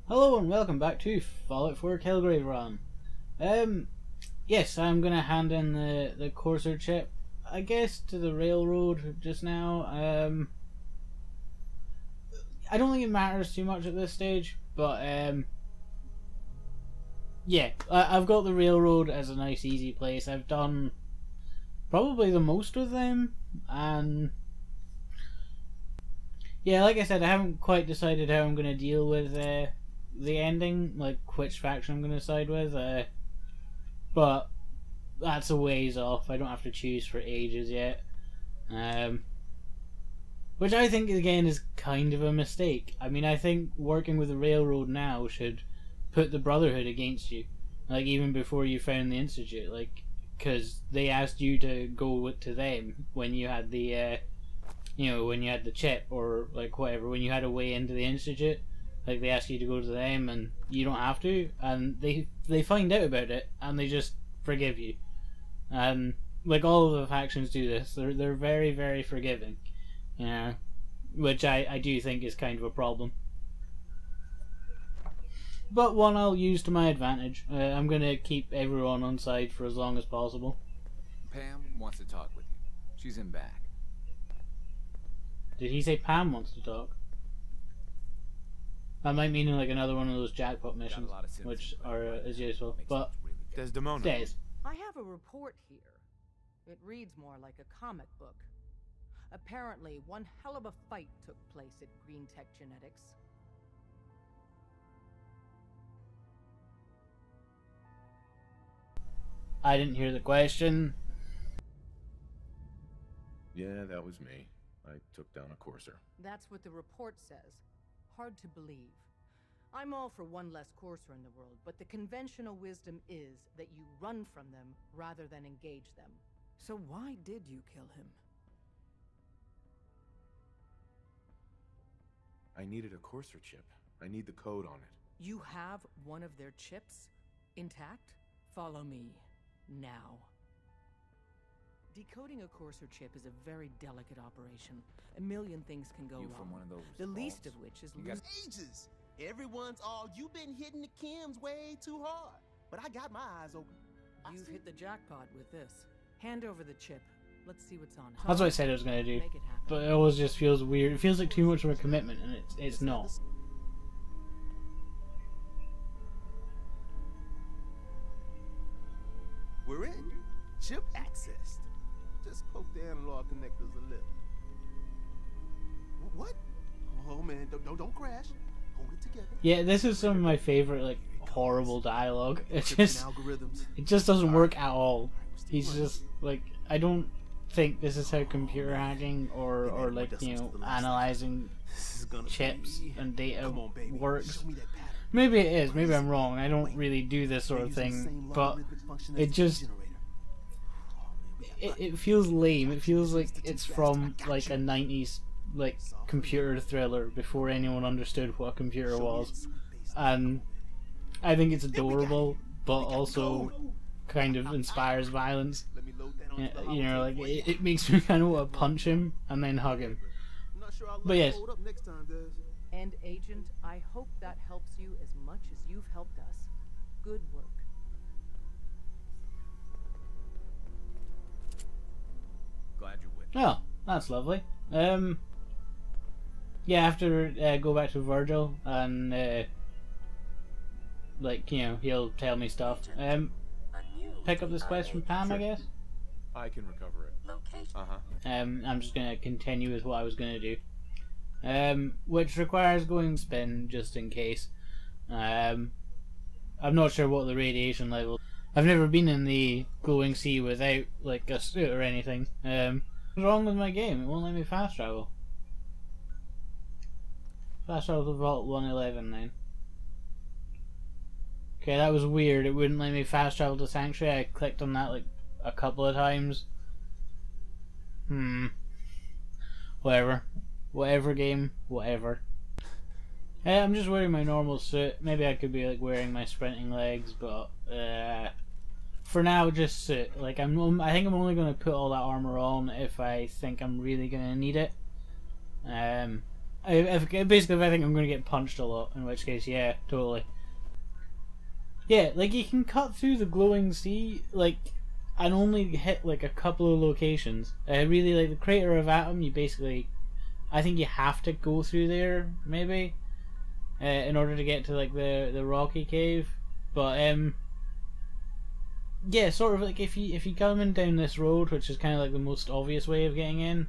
Hello and welcome back to Fallout 4 Kilgrave Run. Yes, I'm gonna hand in the Courser chip, I guess, to the railroad just now. I don't think it matters too much at this stage, but yeah, I've got the railroad as a nice easy place. I've done probably the most of them, and yeah, like I said, I haven't quite decided how I'm gonna deal with the ending, like which faction I'm gonna side with, but that's a ways off. I don't have to choose for ages yet, which I think again is kind of a mistake. I mean, I think working with the railroad now should put the Brotherhood against you, like even before you found the Institute, like because they asked you to go to them when you had the when you had the chip or like whatever, when you had a way into the Institute. Like they ask you to go to them and you don't have to, and they find out about it and they just forgive you. And like all of the factions do this. They're very, very forgiving, you know, which I do think is kind of a problem. But one I'll use to my advantage. I'm gonna keep everyone on side for as long as possible. Pam wants to talk with you. She's in back. Did he say Pam wants to talk? That might mean like another one of those jackpot missions, which are as useful. But Desdemona. stays. I have a report here. It reads more like a comic book. Apparently, one hell of a fight took place at Green Tech Genetics. I didn't hear the question. Yeah, that was me. I took down a Courser. That's what the report says. Hard to believe. I'm all for one less Courser in the world, but the conventional wisdom is that you run from them rather than engage them. So why did you kill him? I needed a Courser chip. I need the code on it. You have one of their chips intact? Follow me now. Decoding a Courser chip is a very delicate operation. A million things can go wrong. From one of those the vaults? least of which is losing. Ages. Everyone's all, you've been hitting the chems way too hard. But I got my eyes open. You've hit the jackpot with this. Hand over the chip. Let's see what's on it. That's what I said I was gonna do, Make it happen. but it always just feels weird. It feels like too much of a commitment, and it's not. We're in. Chip accessed. Just poke the analog connectors a little. What? Oh man, don't crash. Hold it together. Yeah, this is some of my favorite like horrible dialogue. It just Algorithms. it just doesn't work at all. He's just like, I don't think this is how computer hacking or like analyzing chips and data works. Maybe it is. Maybe I'm wrong. I don't really do this sort of thing, but it just it feels lame. It feels like it's from like a 90s like computer thriller before anyone understood what a computer was, and I think it's adorable, but also kind of inspires violence. You know, like it makes me kind of want to punch him and then hug him. But yes. And Agent, I hope that helps you as much as you've helped us. Good work. Glad you're with me. Oh, that's lovely. Yeah, after go back to Virgil and like, you know, he'll tell me stuff. Pick up this quest from Pam, I guess. I can recover it. I'm just gonna continue with what I was gonna do, which requires going spin just in case. I'm not sure what the radiation level. I've never been in the glowing sea without like a suit or anything. What's wrong with my game? It won't let me fast travel. Fast travel to Vault 111 then. Okay, that was weird. It wouldn't let me fast travel to Sanctuary. I clicked on that like a couple of times. Whatever. Whatever game. Whatever. I'm just wearing my normal suit. Maybe I could be like wearing my sprinting legs, but for now, just suit. Like I think I'm only gonna put all that armor on if I think I'm really gonna need it. Basically, if I think I'm going to get punched a lot, in which case, yeah, totally. Yeah, like, you can cut through the glowing sea, like, and only hit, like, a couple of locations. Really, like, the Crater of Atom, you basically... I think you have to go through there, maybe, in order to get to, like, the rocky cave. But, yeah, sort of, like, if you come in down this road, which is kind of, like, the most obvious way of getting in,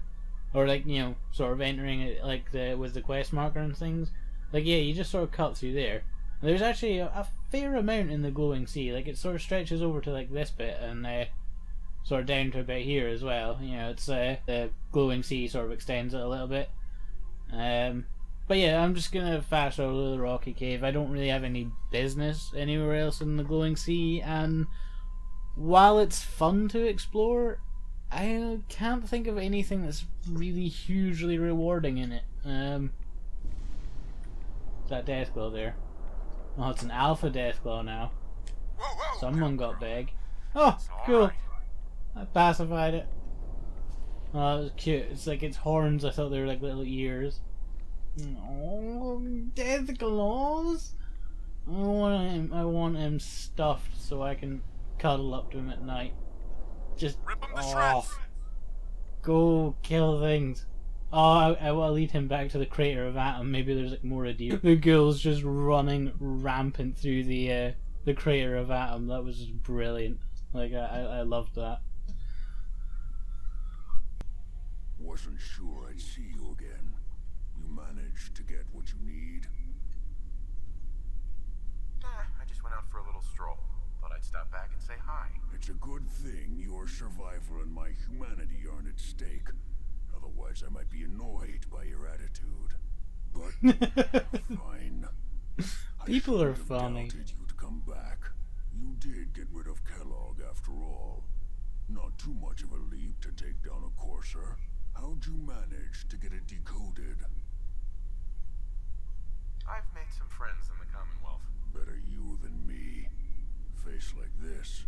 or, like, you know, sort of entering it, like, with the quest marker and things, like, yeah, you just sort of cut through there. There's actually a fair amount in the glowing sea. Like, it sort of stretches over to, like, this bit and sort of down to about here as well. You know, it's the glowing sea sort of extends it a little bit. But yeah, I'm just gonna fast over the rocky cave. I don't really have any business anywhere else in the glowing sea, and while it's fun to explore, I can't think of anything that's really hugely rewarding in it. That Deathclaw there. Oh, it's an alpha Deathclaw now. Someone got big. Oh, cool. I pacified it. Oh, that was cute. It's like its horns. I thought they were like little ears. Oh, Deathclaws! I want him stuffed so I can cuddle up to him at night. Just go kill things. Oh, I will lead him back to the Crater of Atom. Maybe there's like more Adir. The ghouls just running rampant through the Crater of Atom. That was just brilliant. Like I loved that. Wasn't sure I'd see you again. You managed to get what you need? I just went out for a little stroll. Thought I'd stop back and say hi. It's a good thing your survival and my humanity aren't at stake. Otherwise, I might be annoyed by your attitude. But fine. People are I funny. doubted you'd come back. You did get rid of Kellogg after all. Not too much of a leap to take down a courser. How'd you manage to get it decoded? I've made some friends in the Commonwealth. Better you than me. Face like this,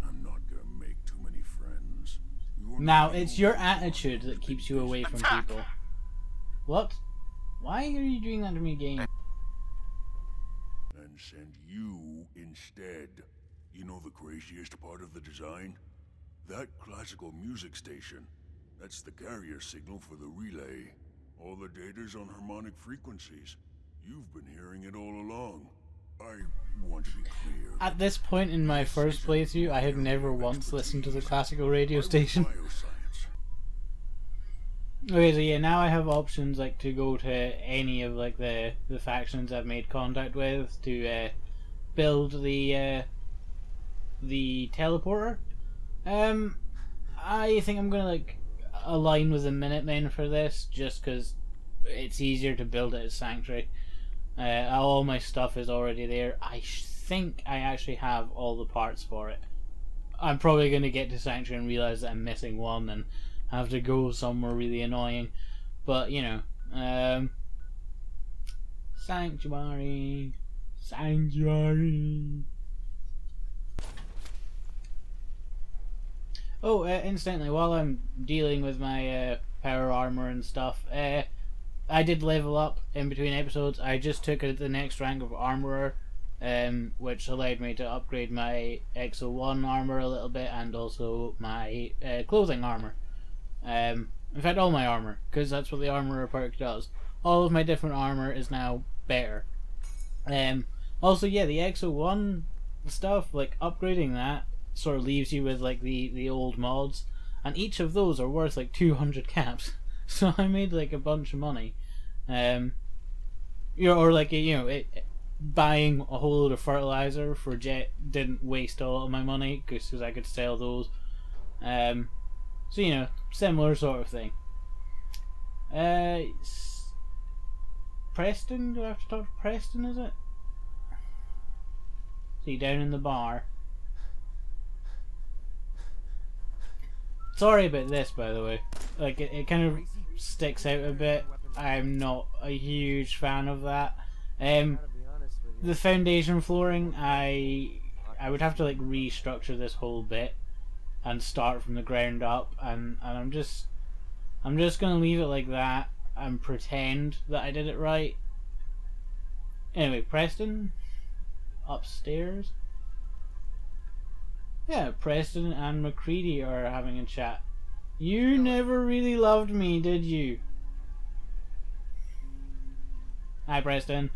I'm not gonna make too many friends. Now, it's your attitude that keeps you away from people. What? Why are you doing that to me, game? And send you instead. You know the craziest part of the design? That classical music station. That's the carrier signal for the relay. All the data's on harmonic frequencies. You've been hearing it all along. I want to be clear. At this point in my first playthrough, I had never once listened to the classical radio station. Okay, so yeah, now I have options like to go to any of like the factions I've made contact with to build the teleporter. I think I'm gonna like align with the Minutemen for this, just because it's easier to build it as Sanctuary. All my stuff is already there. I think I actually have all the parts for it. I'm probably going to get to Sanctuary and realise that I'm missing one and have to go somewhere really annoying. But, you know. Sanctuary. Sanctuary. Oh, incidentally, while I'm dealing with my power armor and stuff, I did level up in between episodes. I just took the next rank of Armorer, which allowed me to upgrade my Exo-1 armor a little bit, and also my clothing armor. In fact, all my armor, because that's what the Armorer perk does. All of my different armor is now better. Also, yeah, the Exo-1 stuff, like upgrading that, sort of leaves you with like the old mods, and each of those are worth like 200 caps. So I made like a bunch of money, you know, or like buying a whole load of fertilizer for Jet didn't waste a lot of my money because I could sell those. So you know, similar sort of thing. Preston? Do I have to talk to Preston? Is it? See, down in the bar. Sorry about this, by the way. Like, it kind of sticks out a bit. I'm not a huge fan of that. The foundation flooring, I would have to like restructure this whole bit and start from the ground up, and I'm just gonna leave it like that. and pretend that I did it right. Anyway, Preston upstairs. Yeah, Preston and MacCready are having a chat. You never really loved me, did you? Hi, Preston.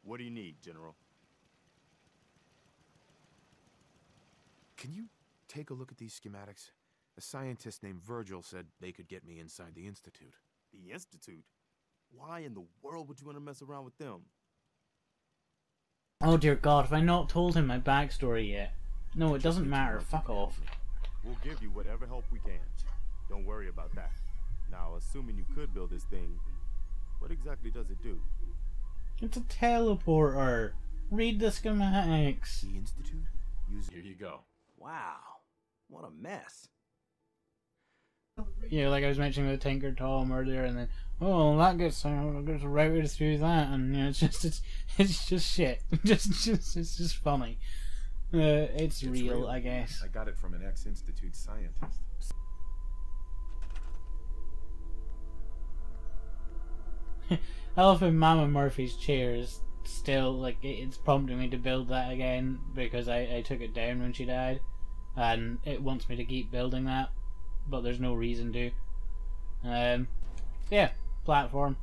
What do you need, General? Can you take a look at these schematics? A scientist named Virgil said they could get me inside the Institute. The Institute? Why in the world would you want to mess around with them? Oh dear God, have I not told him my backstory yet? No, it doesn't matter. Fuck off. We'll give you whatever help we can. Don't worry about that. Now, assuming you could build this thing, what exactly does it do? It's a teleporter. Read the schematics. The Institute? Here you go. Wow, what a mess. Yeah, like I was mentioning with Tinker Tom earlier, and then that gets routed through that, and you know, it's just shit. It's just funny. It's real, I guess. I got it from an ex-Institute scientist. I love how Mama Murphy's chair is still, like, it's prompting me to build that again because I took it down when she died, and it wants me to keep building that, but there's no reason to. Yeah, platform.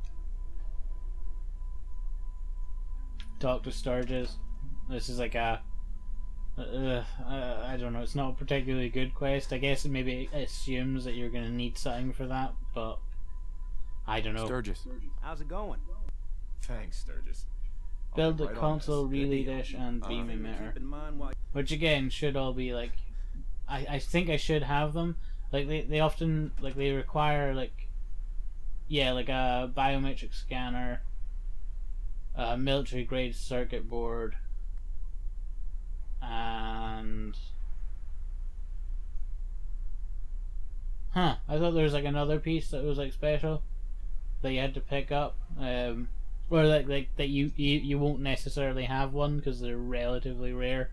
Talk to Sturgis. This is like a I don't know, it's not a particularly good quest. I guess it maybe assumes that you're gonna need something for that, but I don't know. Sturgis. How's it going? Thanks, Sturgis. I'll Build get a right on console, this. relay dish, and beam emitter. Keep in mind while Which again should all be like, I think I should have them. Like they often like they require like, yeah, like a biometric scanner, a military grade circuit board, and I thought there was like another piece that was like special that you had to pick up, or like that you won't necessarily have one because they're relatively rare.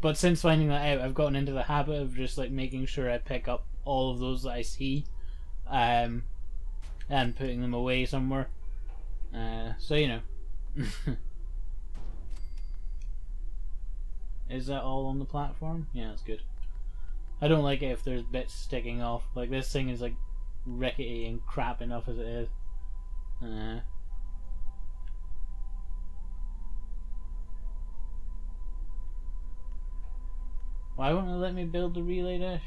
But since finding that out, I've gotten into the habit of just like making sure I pick up all of those that I see, and putting them away somewhere. So you know. Is that all on the platform? Yeah, that's good. I don't like it if there's bits sticking off. Like this thing is like rickety and crap enough as it is. Why won't it let me build the relay dish?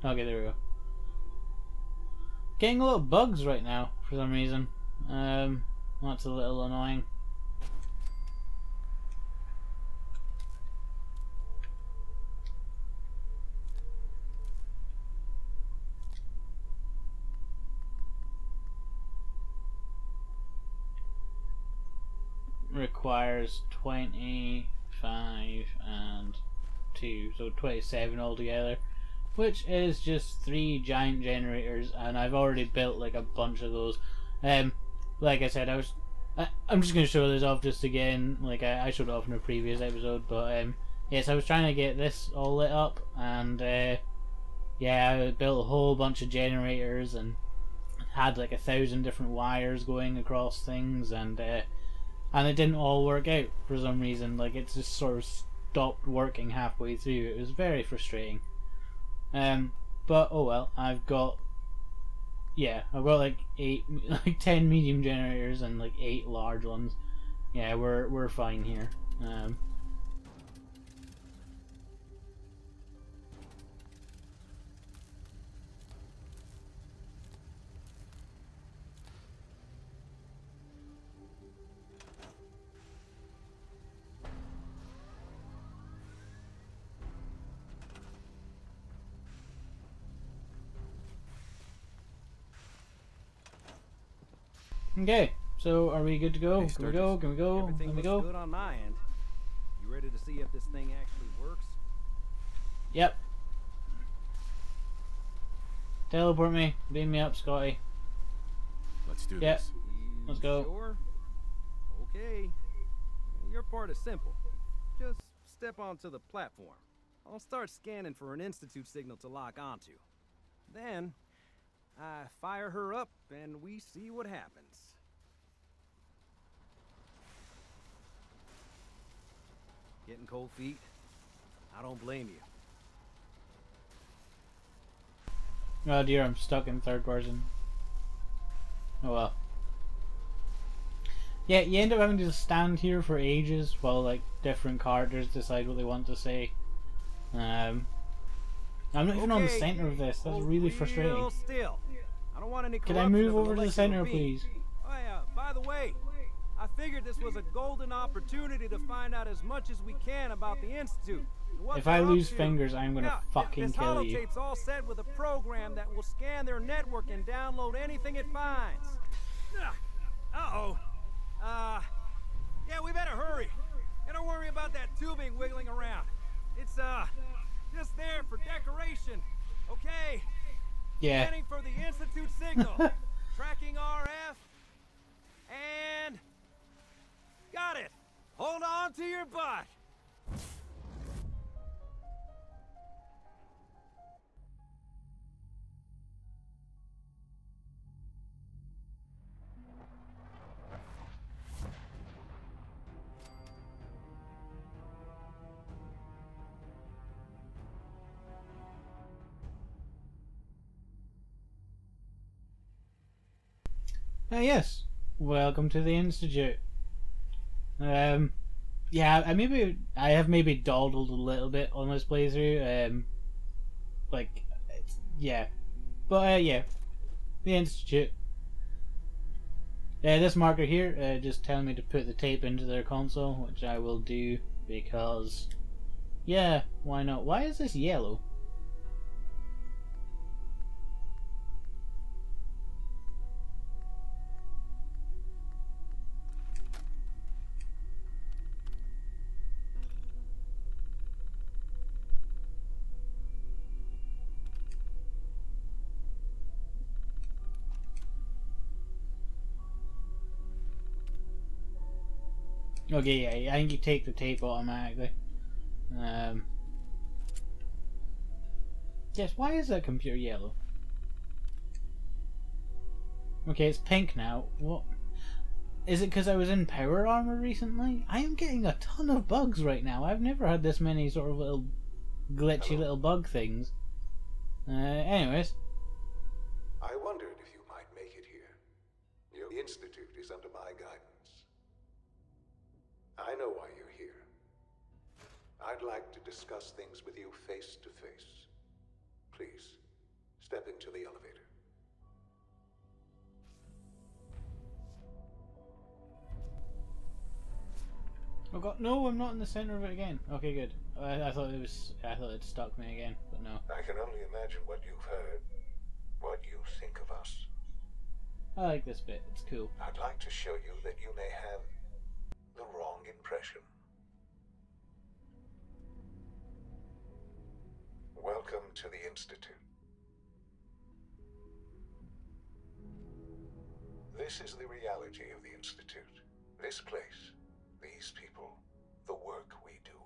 Okay, there we go. Getting a lot of bugs right now for some reason. That's a little annoying. Requires 25 and 2, so 27 altogether, which is just 3 giant generators, and I've already built like a bunch of those. Like I said, I'm just going to show this off just again, like I showed it off in a previous episode, but yes, I was trying to get this all lit up, and yeah, I built a whole bunch of generators and had like 1,000 different wires going across things, and it didn't all work out for some reason. Like it just sort of stopped working halfway through. It was very frustrating. But oh well. I've got like 10 medium generators and like 8 large ones. Yeah, we're fine here. Okay, so are we good to go? Hey, Can we go? Can we go? everything Can we looks go? good on my end. You ready to see if this thing actually works? Yep. Teleport me. Beam me up, Scotty. Let's do Yep. this. Let's go. Sure. Okay. Your part is simple. Just step onto the platform. I'll start scanning for an Institute signal to lock onto. Then, I fire her up and we see what happens. Getting cold feet? I don't blame you. Oh dear, I'm stuck in third person. Oh well. Yeah, you end up having to just stand here for ages while like different characters decide what they want to say. I'm not even on the center of this. That's really frustrating. Still. I don't want any Could I move over to the center, please? Oh yeah, by the way, I figured this was a golden opportunity to find out as much as we can about the Institute. If I lose fingers, I'm gonna fucking kill you. This holotape's all set with a program that will scan their network and download anything it finds. Uh-oh. Yeah, we better hurry. And don't worry about that tubing wiggling around. It's, just there for decoration. Okay? Yeah. Scanning for the Institute signal. Tracking RF. And... got it. Hold on to your butt. Yes. Welcome to the Institute. Yeah, I have maybe dawdled a little bit on this playthrough. Yeah. But, yeah. The Institute. This marker here, just telling me to put the tape into their console, which I will do, because... yeah, why not? Why is this yellow? Okay, yeah, I think you take the tape automatically. Yes, why is that computer yellow? Okay, it's pink now. What? Is it because I was in power armor recently? I am getting a ton of bugs right now. I've never had this many sort of little glitchy little bug things. Anyways. I wondered if you might make it here. Your institute is under my guidance. I know why you're here. I'd like to discuss things with you face to face. Please, step into the elevator. Oh god, no, I'm not in the center of it again. Okay, good. I thought it stuck me again, but no. I can only imagine what you've heard, what you think of us. I like this bit, it's cool. I'd like to show you that you may have the wrong impression. Welcome to the Institute. This is the reality of the Institute. This place, these people, the work we do.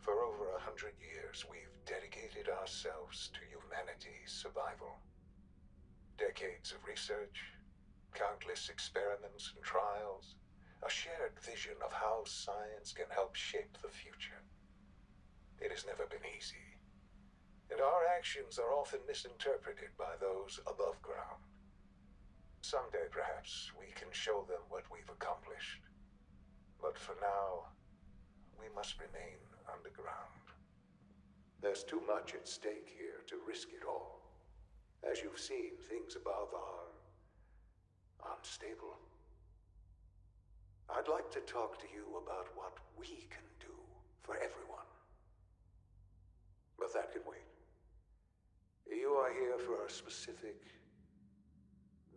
For over 100 years, we've dedicated ourselves to humanity's survival. Decades of research, countless experiments and trials, a shared vision of how science can help shape the future. It has never been easy, and our actions are often misinterpreted by those above ground. Someday, perhaps, we can show them what we've accomplished. But for now, we must remain underground. There's too much at stake here to risk it all. As you've seen, things above are unstable. I'd like to talk to you about what we can do for everyone. But that can wait. You are here for a specific,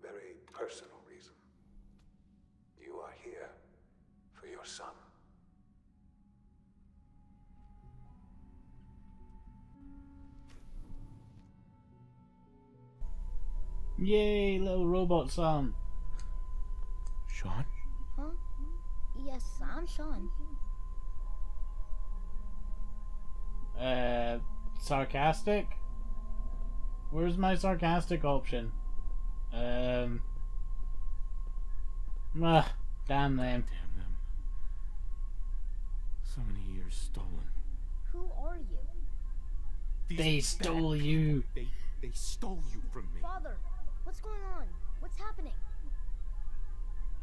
very personal reason. You are here for your son. Yay, little robot son. Sean? Huh? Yes, I'm Sean. Sarcastic? Where's my sarcastic option? Damn them. Damn them. So many years stolen. Who are you? They stole you. They stole you from me. Father, what's going on? What's happening?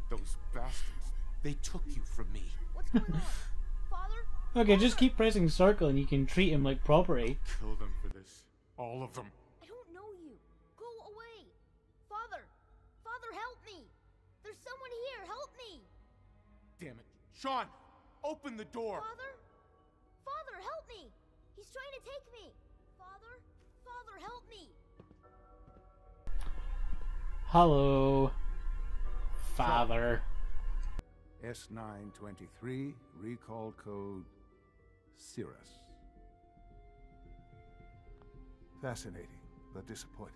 Those bastards. They took you from me. What's going on? Father? Okay, just keep pressing circle and you can treat him like property. Kill them for this. All of them. I don't know you. Go away. Father! Father, help me! There's someone here. Help me! Damn it. Sean! Open the door! Father? Father, help me! He's trying to take me! Father? Father, help me! Hello, Father. S923, recall code Cirrus. Fascinating, but disappointing.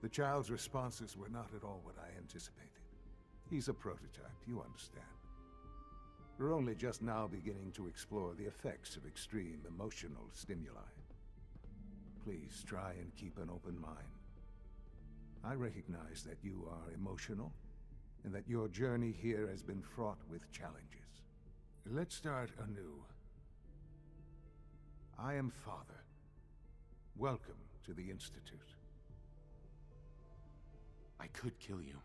The child's responses were not at all what I anticipated. He's a prototype, you understand. We're only just now beginning to explore the effects of extreme emotional stimuli. Please try and keep an open mind. I recognize that you are emotional, and that your journey here has been fraught with challenges. Let's start anew. I am Father. Welcome to the Institute. I could kill you.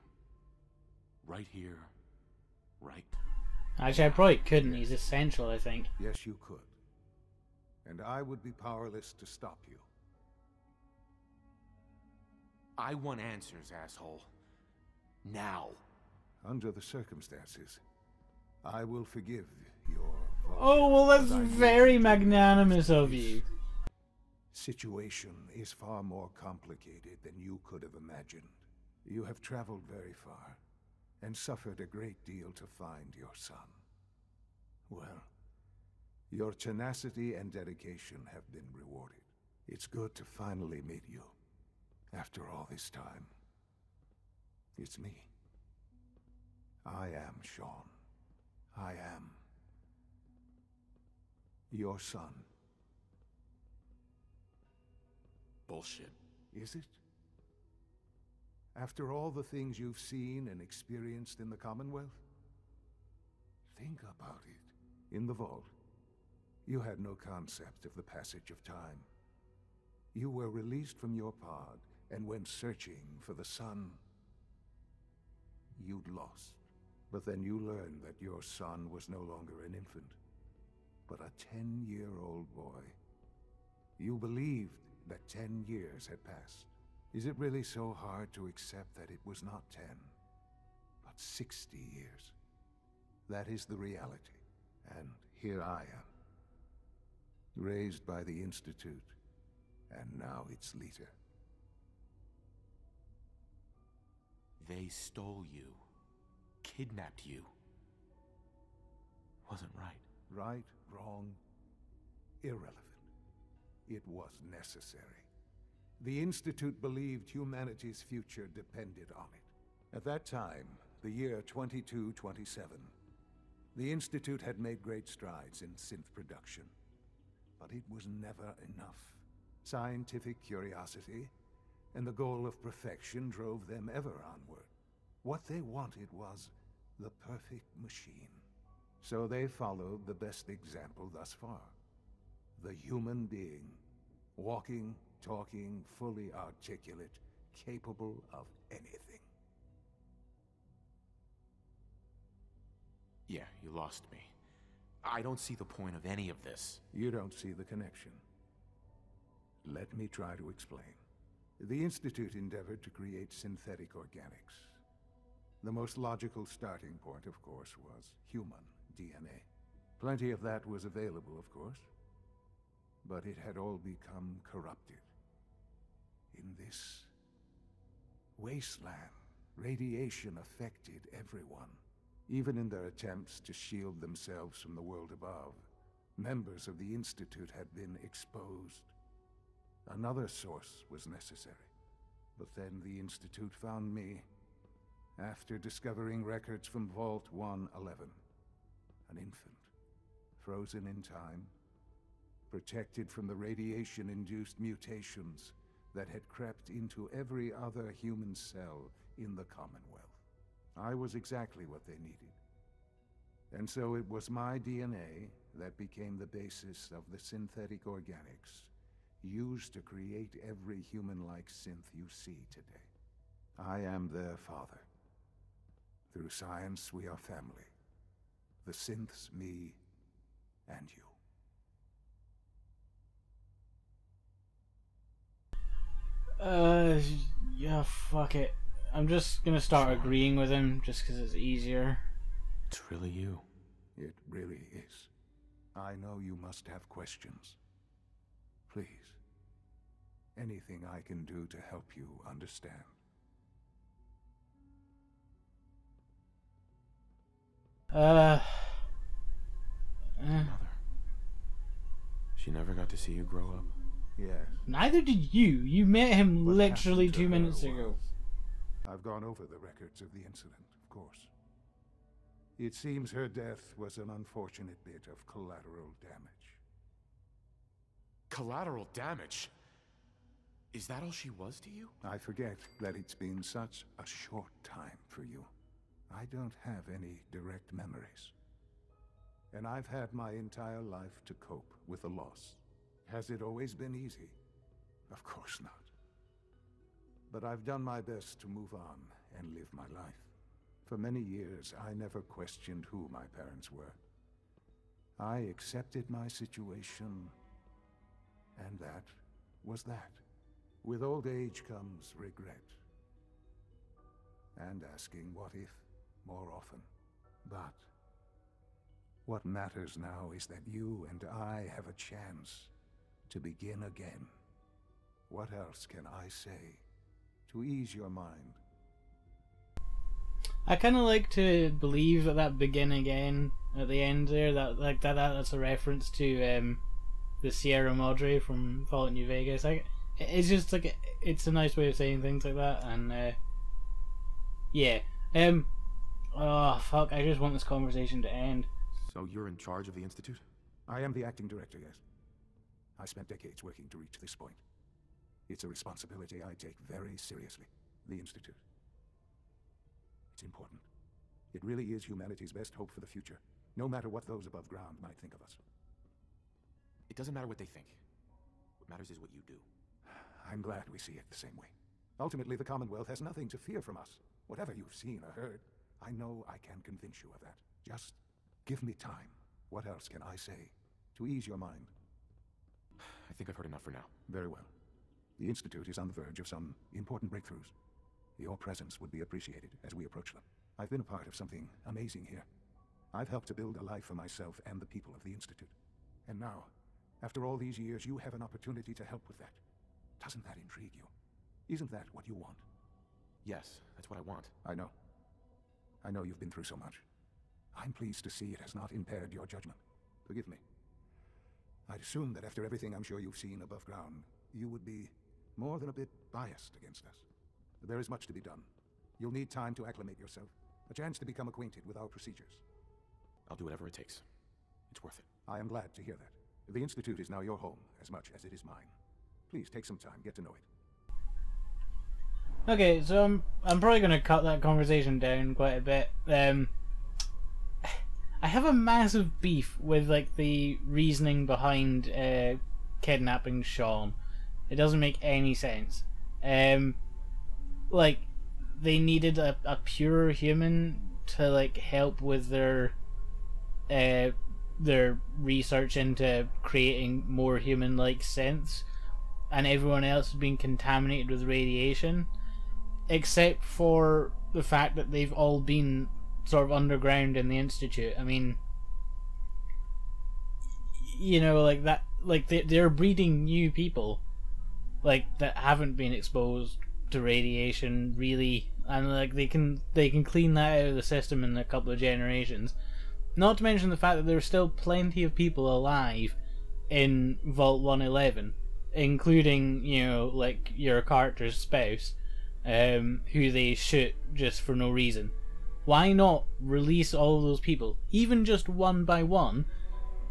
Right here. Right. Actually, I probably couldn't. He's essential, I think. Yes, you could. And I would be powerless to stop you. I want answers, asshole. Now. Under the circumstances, I will forgive your fault. Oh, well, that's very magnanimous of you. Situation is far more complicated than you could have imagined. You have traveled very far, and suffered a great deal to find your son. Well, your tenacity and dedication have been rewarded. It's good to finally meet you, after all this time. It's me. I am Sean. I am your son. Bullshit. Is it? After all the things you've seen and experienced in the Commonwealth? Think about it. In the Vault, you had no concept of the passage of time. You were released from your pod and went searching for the sun you'd lost. But then you learned that your son was no longer an infant, but a 10-year-old boy. You believed that 10 years had passed. Is it really so hard to accept that it was not 10, but 60 years? That is the reality. And here I am, raised by the Institute, and now its leader. They stole you. Kidnapped you. Wasn't right. Right, wrong, irrelevant. It was necessary. The Institute believed humanity's future depended on it. At that time, the year 2227, the Institute had made great strides in synth production. But it was never enough. Scientific curiosity and the goal of perfection drove them ever onward. What they wanted was the perfect machine. So they followed the best example thus far. The human being. Walking, talking, fully articulate, capable of anything. Yeah, you lost me. I don't see the point of any of this. You don't see the connection. Let me try to explain. The Institute endeavored to create synthetic organics. The most logical starting point, of course, was human DNA. Plenty of that was available, of course. But it had all become corrupted. In this wasteland, radiation affected everyone. Even in their attempts to shield themselves from the world above, members of the Institute had been exposed. Another source was necessary. But then the Institute found me after discovering records from Vault 111. An infant, frozen in time, protected from the radiation-induced mutations that had crept into every other human cell in the Commonwealth. I was exactly what they needed. And so it was my DNA that became the basis of the synthetic organics used to create every human-like synth you see today. I am their father. Through science, we are family. The synths, me, and you. Yeah, fuck it. I'm just gonna start agreeing with him, just because it's easier. It's really you. It really is. I know you must have questions. Please. Anything I can do to help you understand. Mother. She never got to see you grow up. Yes. Neither did you. You met him What literally happened to 2 her minutes was- ago. I've gone over the records of the incident, of course. It seems her death was an unfortunate bit of collateral damage. Collateral damage? Is that all she was to you? I forget that it's been such a short time for you. I don't have any direct memories. And I've had my entire life to cope with the loss. Has it always been easy? Of course not. But I've done my best to move on and live my life. For many years, I never questioned who my parents were. I accepted my situation, and that was that. With old age comes regret. And asking what if more often. But what matters now is that you and I have a chance to begin again. What else can I say to ease your mind? I kind of like to believe that begin again at the end there, that's a reference to the Sierra Madre from Fallout New Vegas. It's just like it's a nice way of saying things like that, and yeah. Oh fuck! I just want this conversation to end. So you're in charge of the Institute? I am the acting director, yes. I spent decades working to reach this point. It's a responsibility I take very seriously. The Institute. It's important. It really is humanity's best hope for the future, no matter what those above ground might think of us. It doesn't matter what they think. What matters is what you do. I'm glad we see it the same way. Ultimately, the Commonwealth has nothing to fear from us. Whatever you've seen or heard, I know I can convince you of that. Just give me time. What else can I say to ease your mind? I think I've heard enough for now. Very well. The Institute is on the verge of some important breakthroughs. Your presence would be appreciated as we approach them. I've been a part of something amazing here. I've helped to build a life for myself and the people of the Institute. And now, after all these years, you have an opportunity to help with that. Doesn't that intrigue you? Isn't that what you want? Yes, that's what I want. I know. I know you've been through so much. I'm pleased to see it has not impaired your judgment. Forgive me. I'd assume that after everything I'm sure you've seen above ground, you would be more than a bit biased against us. But there is much to be done. You'll need time to acclimate yourself, a chance to become acquainted with our procedures. I'll do whatever it takes. It's worth it. I am glad to hear that. The Institute is now your home as much as it is mine. Please take some time, get to know it. Okay, so I'm probably going to cut that conversation down quite a bit. I have a massive beef with like the reasoning behind kidnapping Sean. It doesn't make any sense. Like they needed a pure human to like help with their research into creating more human-like synths, and everyone else has been contaminated with radiation, except for the fact that they've all been sort of underground in the Institute. I mean, you know, like that, like they're breeding new people, like that haven't been exposed to radiation really, and like they can clean that out of the system in a couple of generations. Not to mention the fact that there's still plenty of people alive in Vault 111, including, you know, like your character's spouse, who they shoot just for no reason. Why not release all of those people, even just one by one,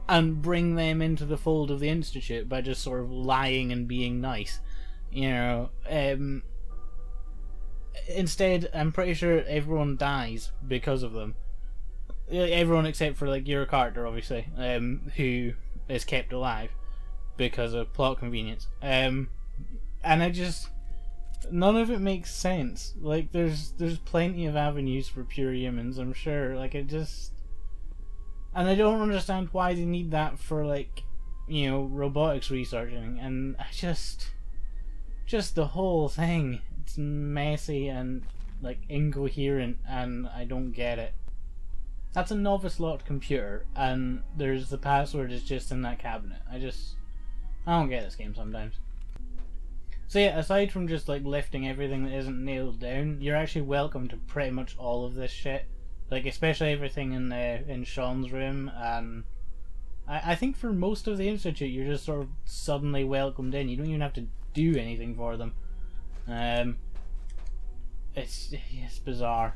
and bring them into the fold of the Institute by just sort of lying and being nice? You know, instead, I'm pretty sure everyone dies because of them. Everyone except for like your character, obviously, who is kept alive because of plot convenience. And I just, none of it makes sense. Like, there's plenty of avenues for pure humans, I'm sure. Like, it just, and I don't understand why they need that for, like, you know, robotics researching. And I just the whole thing, it's messy and like incoherent, and I don't get it. That's a novice locked computer, and there's the password is just in that cabinet. I don't get this game sometimes. So yeah, aside from just like lifting everything that isn't nailed down, you're actually welcome to pretty much all of this shit. Like, especially everything in Sean's room, and I think for most of the Institute you're just sort of suddenly welcomed in. You don't even have to do anything for them. It's bizarre.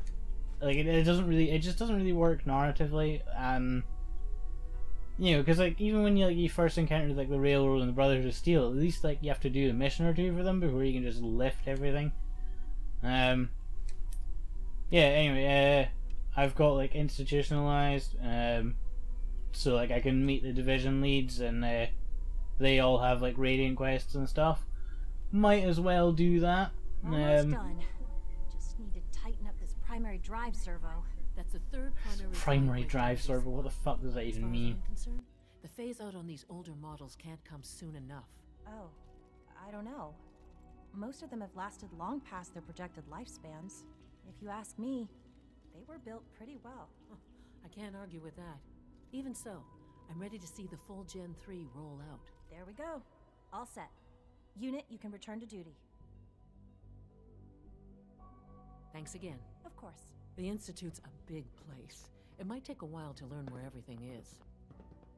Like, it just doesn't really work narratively, and you know, because like even when you first encounter like the Railroad and the Brotherhood of Steel, at least like you have to do a mission or two for them before you can just lift everything. Yeah. Anyway, I've got like institutionalized, so like I can meet the division leads, and they all have like Radiant quests and stuff. Might as well do that. Almost done. Just need to tighten up this primary drive servo. That's the third primary drive servo. What the fuck does that even mean? The phase out on these older models can't come soon enough. Oh, I don't know. Most of them have lasted long past their projected lifespans. If you ask me, they were built pretty well. I can't argue with that. Even so, I'm ready to see the full Gen 3 roll out. There we go. All set. Unit, you can return to duty. Thanks again. Of course. The Institute's a big place. It might take a while to learn where everything is.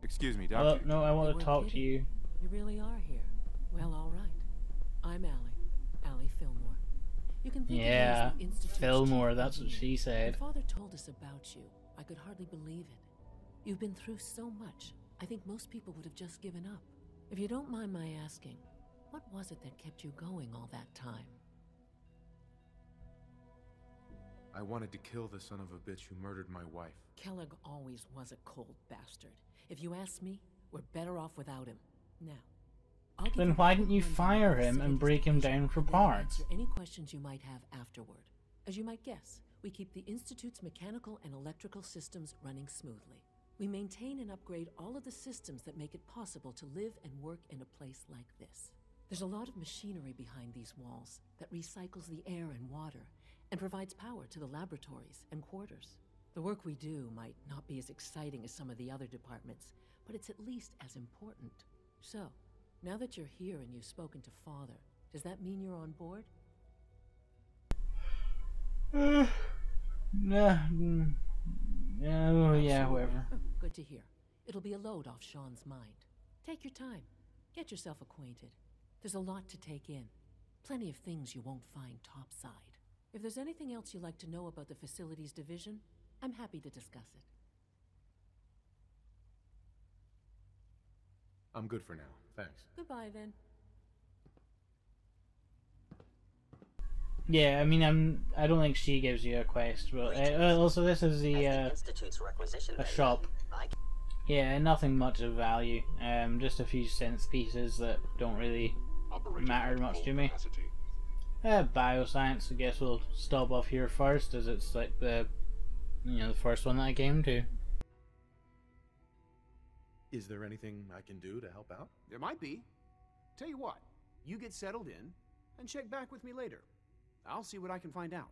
Excuse me, Doctor. No, I want to talk to you. You really are here. Well, all right. I'm Allie Fillmore. You can think of me as the Institute's Fillmore, chief that's what engineer. she said. When Father told us about you, I could hardly believe it. You've been through so much, I think most people would have just given up. If you don't mind my asking, what was it that kept you going all that time? I wanted to kill the son of a bitch who murdered my wife. Kellogg always was a cold bastard. If you ask me, we're better off without him. Now, then why didn't you fire him and break him down for parts? Answer any questions you might have afterward. As you might guess, we keep the Institute's mechanical and electrical systems running smoothly. We maintain and upgrade all of the systems that make it possible to live and work in a place like this. There's a lot of machinery behind these walls that recycles the air and water and provides power to the laboratories and quarters. The work we do might not be as exciting as some of the other departments, but it's at least as important. So, now that you're here and you've spoken to Father, does that mean you're on board? Yeah, whoever. Good to hear. It'll be a load off Sean's mind. Take your time. Get yourself acquainted. There's a lot to take in. Plenty of things you won't find topside. If there's anything else you'd like to know about the Facilities Division, I'm happy to discuss it. I'm good for now. Thanks. Goodbye, then. Yeah, I mean, I don't think she gives you a quest, but also this is a shop. Yeah, nothing much of value. Just a few cents pieces that don't really matter much to me. Bioscience. I guess we'll stop off here first, as it's like the first one that I came to. Is there anything I can do to help out? There might be. Tell you what, you get settled in and check back with me later. I'll see what I can find out.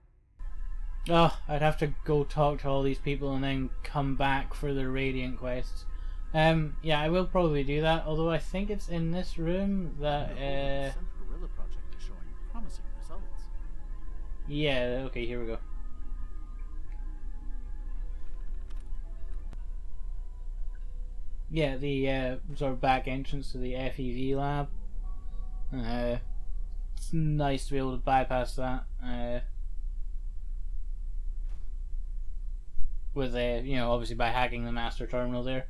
Oh, I'd have to go talk to all these people and then come back for the Radiant quests. Yeah, I will probably do that, although I think it's in this room that The Guerrilla project is showing promising results. Yeah, okay, here we go. Yeah, the sort of back entrance to the FEV lab. It's nice to be able to bypass that. With obviously by hacking the master terminal there.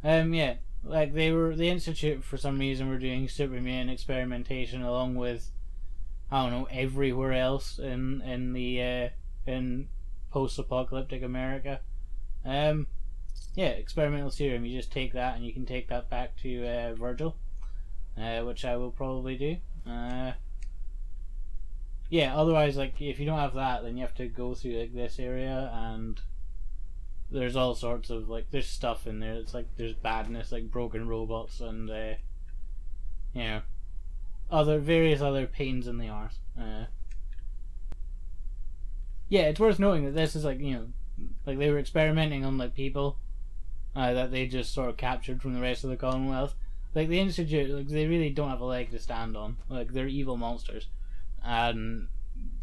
Yeah, like the Institute for some reason were doing supermutant experimentation along with I don't know, everywhere else in the in post-apocalyptic America. Yeah, experimental serum. You just take that and you can take that back to Virgil, which I will probably do. Yeah, otherwise, like, if you don't have that, then you have to go through, like, this area, and there's all sorts of, like, there's stuff in there. It's like, there's badness, like broken robots, and, you know, various other pains in the arse. Yeah, it's worth noting that this is, like, you know, like, they were experimenting on, like, people that they just sort of captured from the rest of the Commonwealth. Like, the Institute, like, they really don't have a leg to stand on. Like, they're evil monsters. And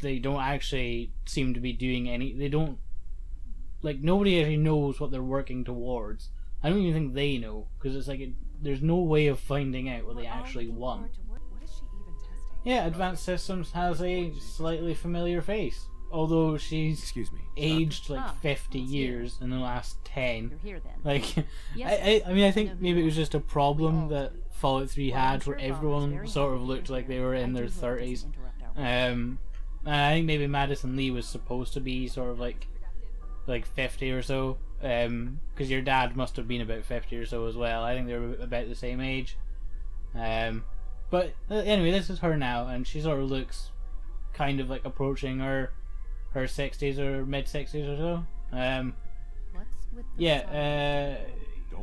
they don't actually seem to be doing any... They don't... Like, nobody actually knows what they're working towards. I don't even think they know. Because it's like, there's no way of finding out what they actually want. Yeah, Advanced Systems has a slightly familiar face. Although she's aged like 50 years in the last 10. You're here then. Like, Yes. I mean, I think maybe it was just a problem that Fallout 3 had, where everyone sort of looked like they were in their 30s. And I think maybe Madison Lee was supposed to be sort of like 50 or so. Because your dad must have been about 50 or so as well. I think they were about the same age. But anyway, this is her now, and she sort of looks kind of like approaching her 60s or mid 60s or so. Yeah,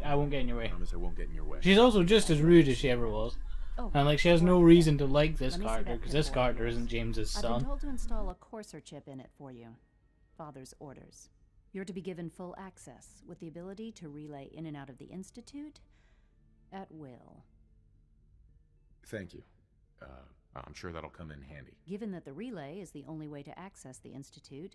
I won't get in your way. I promise I won't get in your way. She's also just as rude as she ever was. Oh, And like, she has no reason to like this Let me see character, that because this clipboard. character isn't James's I've been son. told to install a courser chip in it for you. Father's orders. You're to be given full access, with the ability to relay in and out of the Institute at will. Thank you. I'm sure that'll come in handy. Given that the relay is the only way to access the Institute,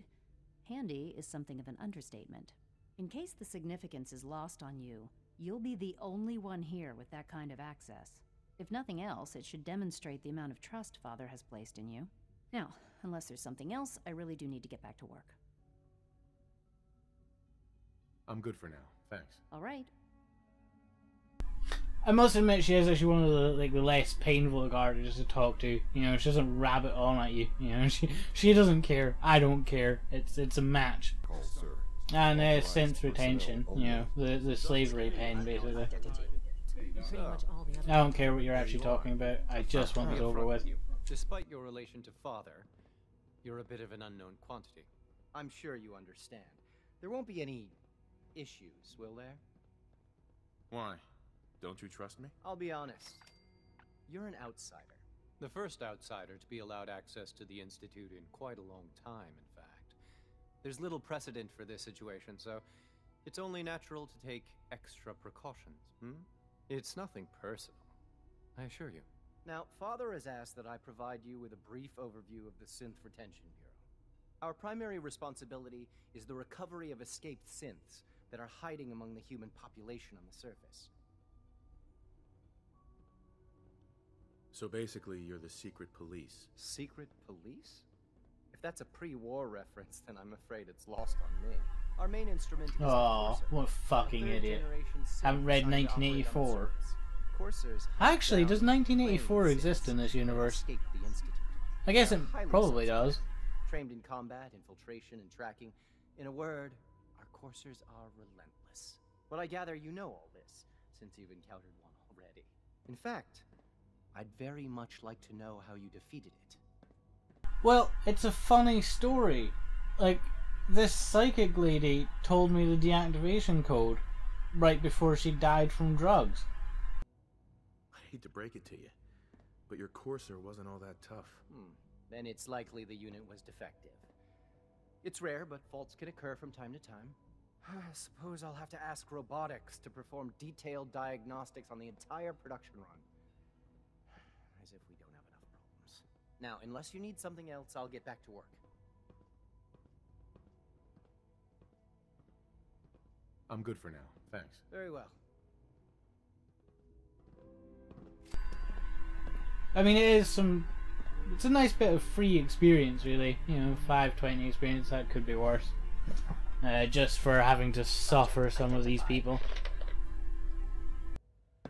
handy is something of an understatement. In case the significance is lost on you, you'll be the only one here with that kind of access. If nothing else, it should demonstrate the amount of trust Father has placed in you. Now, unless there's something else, I really do need to get back to work. I'm good for now. Thanks. All right. I must admit, she is actually one of the less painful characters to talk to. You know, she doesn't rabbit on at you. You know, she doesn't care. I don't care. It's a match. And synth retention. You know, the slavery pen basically. I don't care what you're actually talking about. I just want this over with. Despite your relation to Father, you're a bit of an unknown quantity. I'm sure you understand. There won't be any issues, will there? Why? Don't you trust me? I'll be honest. You're an outsider. The first outsider to be allowed access to the Institute in quite a long time, in fact. There's little precedent for this situation, so it's only natural to take extra precautions, It's nothing personal, I assure you. Now, Father has asked that I provide you with a brief overview of the Synth Retention Bureau. Our primary responsibility is the recovery of escaped synths that are hiding among the human population on the surface. So basically, you're the secret police. Secret police? If that's a pre-war reference, then I'm afraid it's lost on me. Our main instrument is Oh, what a fucking idiot. Haven't read 1984. Actually, does 1984 exist in this universe? I guess it probably does. Trained in combat, infiltration, and tracking. In a word, our coursers are relentless. But I gather you know all this, since you've encountered one already. In fact, I'd very much like to know how you defeated it. Well, it's a funny story. Like, this psychic lady told me the deactivation code right before she died from drugs. I hate to break it to you, but your courser wasn't all that tough. Then it's likely the unit was defective. It's rare, but faults can occur from time to time. I suppose I'll have to ask robotics to perform detailed diagnostics on the entire production run. As if we don't have enough problems. Now, unless you need something else, I'll get back to work. I'm good for now. Thanks. Very well. I mean, it's a nice bit of free experience, really. You know, 520 experience, that could be worse. Just for having to suffer some of these people.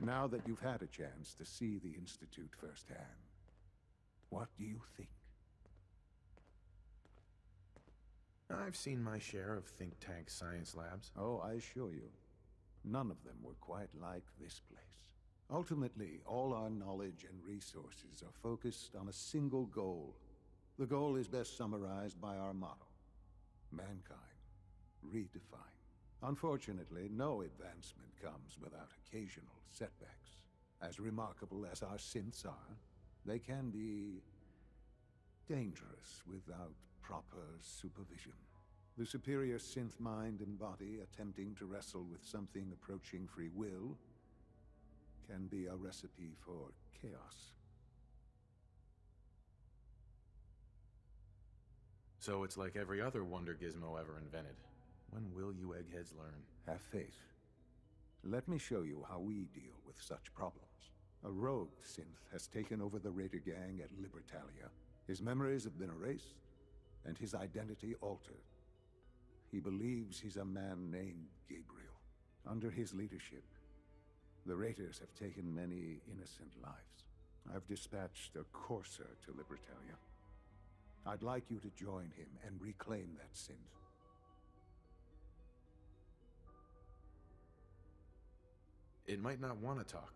Now that you've had a chance to see the Institute firsthand, what do you think? I've seen my share of think tank science labs. Oh, I assure you, none of them were quite like this place. Ultimately, all our knowledge and resources are focused on a single goal. The goal is best summarized by our motto: mankind, redefined. Unfortunately, no advancement comes without occasional setbacks. As remarkable as our synths are, they can be dangerous without proper supervision. The superior synth mind and body attempting to wrestle with something approaching free will can be a recipe for chaos. So it's like every other wonder gizmo ever invented. When will you eggheads learn? Have faith. Let me show you how we deal with such problems. A rogue synth has taken over the Raider gang at Libertalia. His memories have been erased, and his identity altered. He believes he's a man named Gabriel. Under his leadership, the Raiders have taken many innocent lives. I've dispatched a courser to Libertalia. I'd like you to join him and reclaim that synth. It might not want to talk.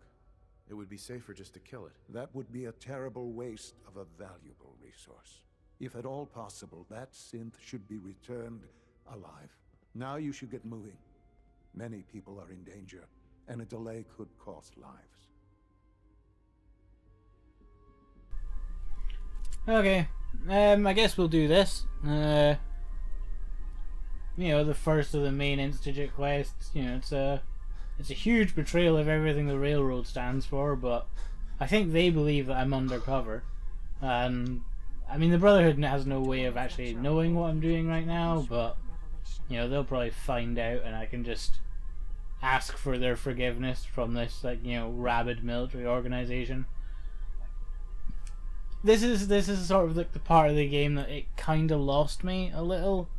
It would be safer just to kill it. That would be a terrible waste of a valuable resource. If at all possible, that synth should be returned alive. Now you should get moving. Many people are in danger, and a delay could cost lives. Okay, I guess we'll do this. You know, the first of the main Institute quests. You know, it's a huge betrayal of everything the Railroad stands for, but I think they believe that I'm undercover. And I mean, the Brotherhood has no way of actually knowing what I'm doing right now, but you know, they'll probably find out, and I can just ask for their forgiveness from this, like, you know, rabid military organization. This is sort of like the part of the game that it kind of lost me a little,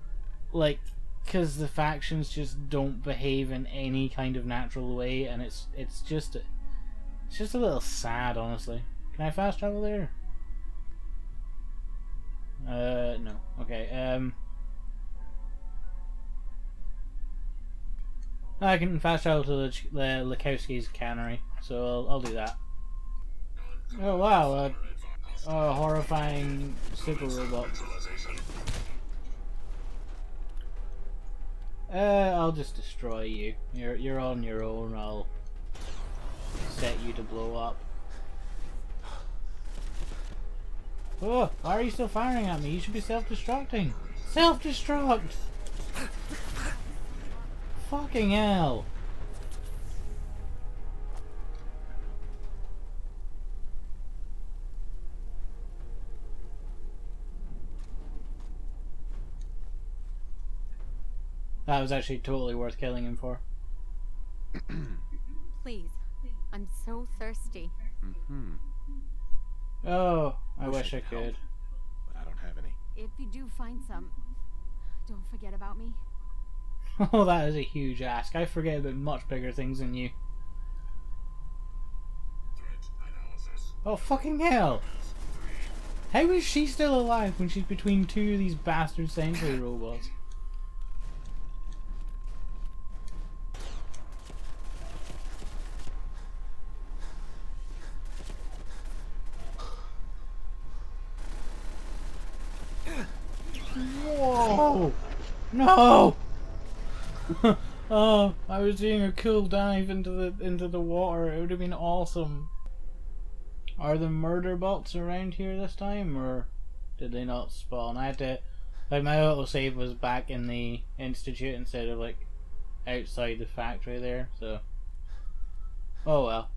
like, because the factions just don't behave in any kind of natural way, and it's just a little sad, honestly. Can I fast travel there? No. Okay. I can fast travel to the Lekowski's cannery, so I'll do that. Oh wow, a horrifying super robot. I'll just destroy you. You're on your own. I'll set you to blow up. Oh, why are you still firing at me? You should be self-destructing. Self-destruct! Fucking hell! That was actually totally worth killing him for. Please, I'm so thirsty. Oh, I wish I could. But I don't have any. If you do find some, don't forget about me. Oh, that is a huge ask. I forget about much bigger things than you. Oh, fucking hell! How is she still alive when she's between two of these bastard sentry robots? Whoa! No! Oh, I was doing a cool dive into the water. It would have been awesome. Are the murder bots around here this time, or did they not spawn? I had to, like, my autosave was back in the Institute instead of like outside the factory there. So, oh well.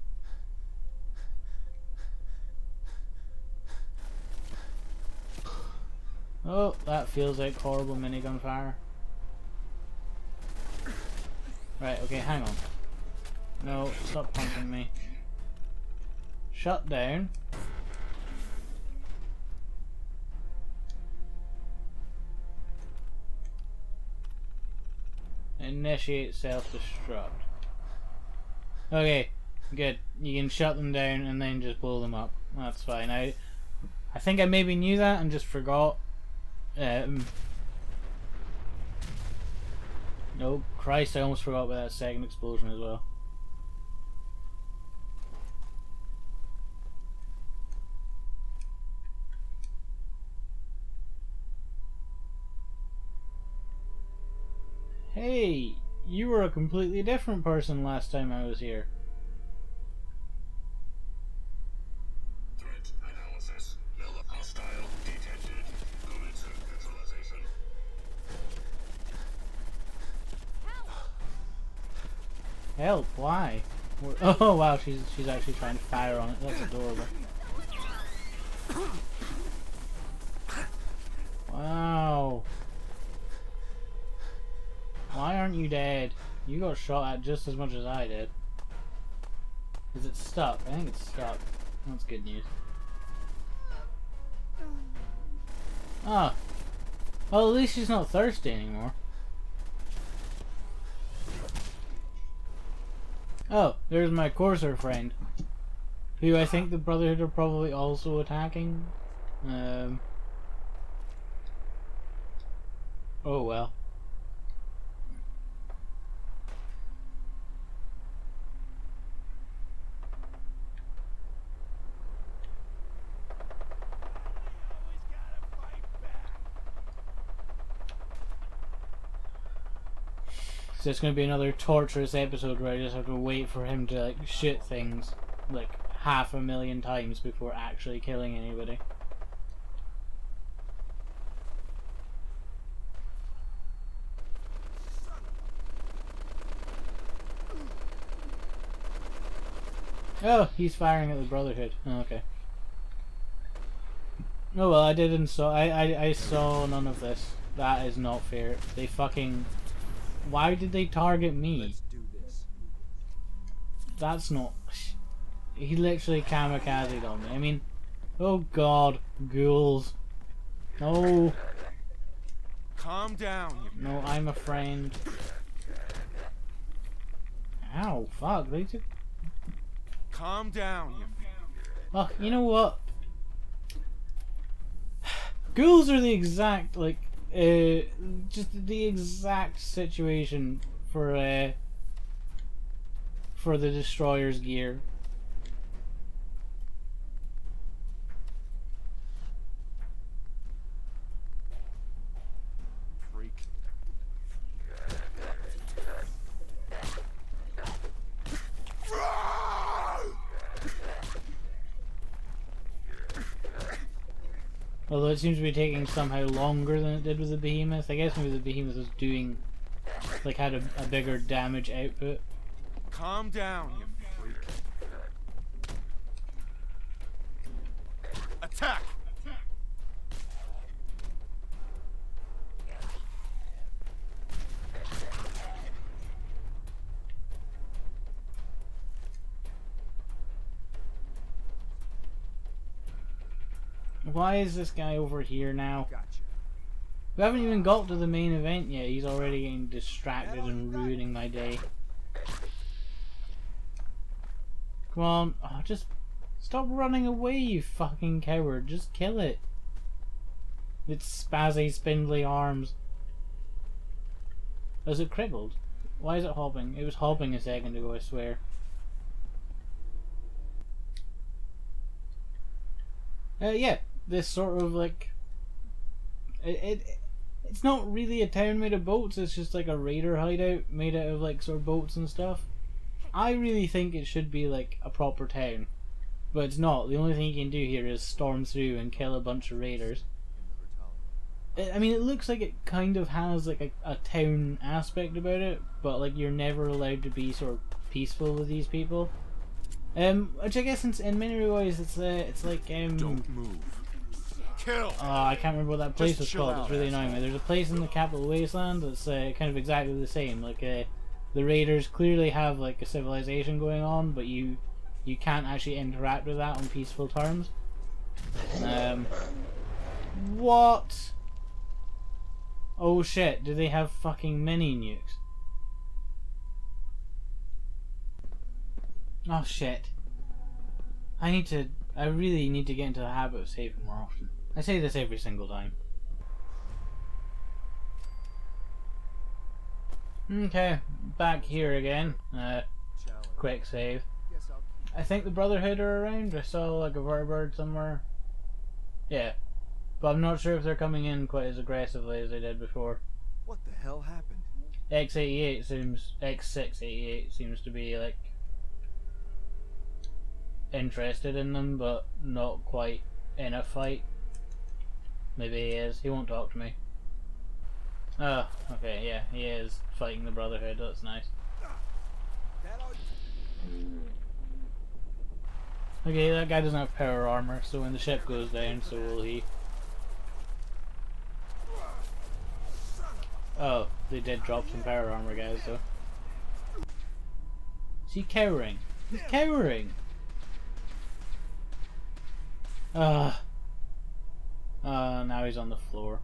Oh, that feels like horrible minigun fire. Right, okay, hang on. No, stop punching me. Shut down. Initiate self-destruct. Okay, good. You can shut them down and then just blow them up. That's fine. I think I maybe knew that and just forgot. Oh, Christ, I almost forgot about that second explosion as well. Hey, you were a completely different person last time I was here. Threat analysis. Hostile detected. Going to neutralization. Help, why? Oh wow, she's actually trying to fire on it. That's adorable. Wow. Why aren't you dead? You got shot at just as much as I did. Is it stuck? I think it's stuck. That's good news. Ah. Well, at least she's not thirsty anymore. Oh, there's my Courser friend. Who I think the Brotherhood are probably also attacking. Oh well. So it's going to be another torturous episode where I just have to wait for him to like shoot things like 500,000 times before actually killing anybody. Oh, he's firing at the Brotherhood. Oh, okay. Oh well, I saw none of this. That is not fair. They fucking... Why did they target me? Let's do this. That's not... He literally kamikazed on me. I mean... Oh god, ghouls. No. Calm down. No, I'm a friend. Ow, fuck, they took... Calm down. Oh, you know what? Ghouls are the exact, like, just the exact situation for the Destroyer's gear. Freak. Although it seems to be taking somehow longer than it did with the Behemoth. I guess maybe the Behemoth was doing, like, had a bigger damage output. Calm down, you freak. Attack! Why is this guy over here now? We haven't even got to the main event yet. He's already getting distracted and ruining my day. Come on. Oh, just stop running away, you fucking coward. Just kill it. Its spazzy, spindly arms. Is it crippled? Why is it hopping? It was hopping a second ago, I swear. Yeah. This sort of like it's not really a town made of boats, it's just like a raider hideout made out of like sort of boats and stuff. I really think it should be like a proper town, but it's not. The only thing you can do here is storm through and kill a bunch of raiders. I mean, it looks like it kind of has like a town aspect about it, but like you're never allowed to be sort of peaceful with these people. Which I guess in many ways it's like Don't move. Kill. Oh, I can't remember what that place Just was chill called. out, It's really annoying me. There's a place in the Capital Wasteland that's kind of exactly the same. Like the raiders clearly have like a civilization going on, but you can't actually interact with that on peaceful terms. What? Oh shit! Do they have fucking mini nukes? Oh shit! I really need to get into the habit of saving more often. I say this every single time. Okay, back here again. Quick save. I think the Brotherhood are around. I saw like a vertibird somewhere. Yeah, but I'm not sure if they're coming in quite as aggressively as they did before. What the hell happened? X688 seems to be like interested in them, but not quite in a fight. Maybe he is. He won't talk to me. Oh, okay, yeah, he is fighting the Brotherhood. That's nice. Okay, that guy doesn't have power armor, so when the ship goes down, so will he. Oh, they did drop some power armor, guys, though. Is he cowering? He's cowering! Now he's on the floor.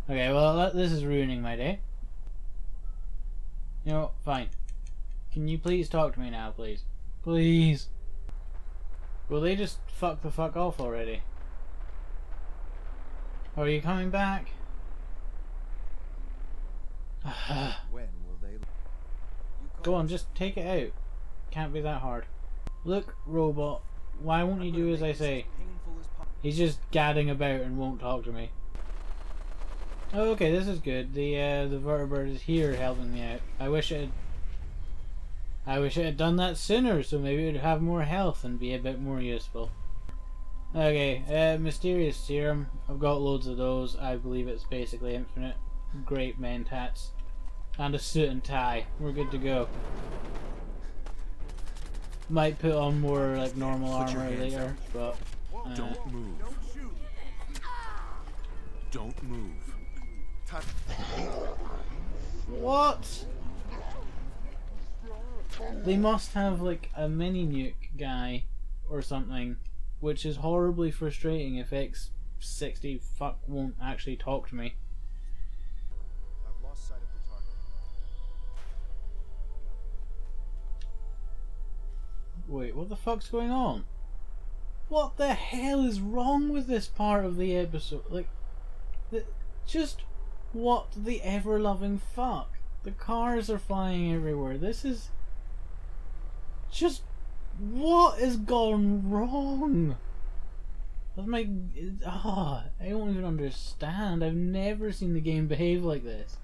Okay, well, this is ruining my day. You know, fine. Can you please talk to me now, please? Please! Will they just fuck the fuck off already? Are you coming back? When will they? Go on, just take it out. Can't be that hard. Look, robot, why won't you do as I say? He's just gadding about and won't talk to me. Oh, okay, this is good. The vertibird is here helping me out. I wish it had done that sooner, so maybe it would have more health and be a bit more useful. Okay, mysterious serum. I've got loads of those. I believe it's basically infinite. Great mentats. And a suit and tie. We're good to go. Might put on more like normal armor later, but don't move. Don't move. What? They must have like a mini nuke guy or something, which is horribly frustrating if X60 fuck won't actually talk to me. I've lost sight of the target. Wait, what the fuck's going on? What the hell is wrong with this part of the episode? Like, just what the ever-loving fuck? The cars are flying everywhere. This is just what has gone wrong? That's my I don't even understand. I've never seen the game behave like this.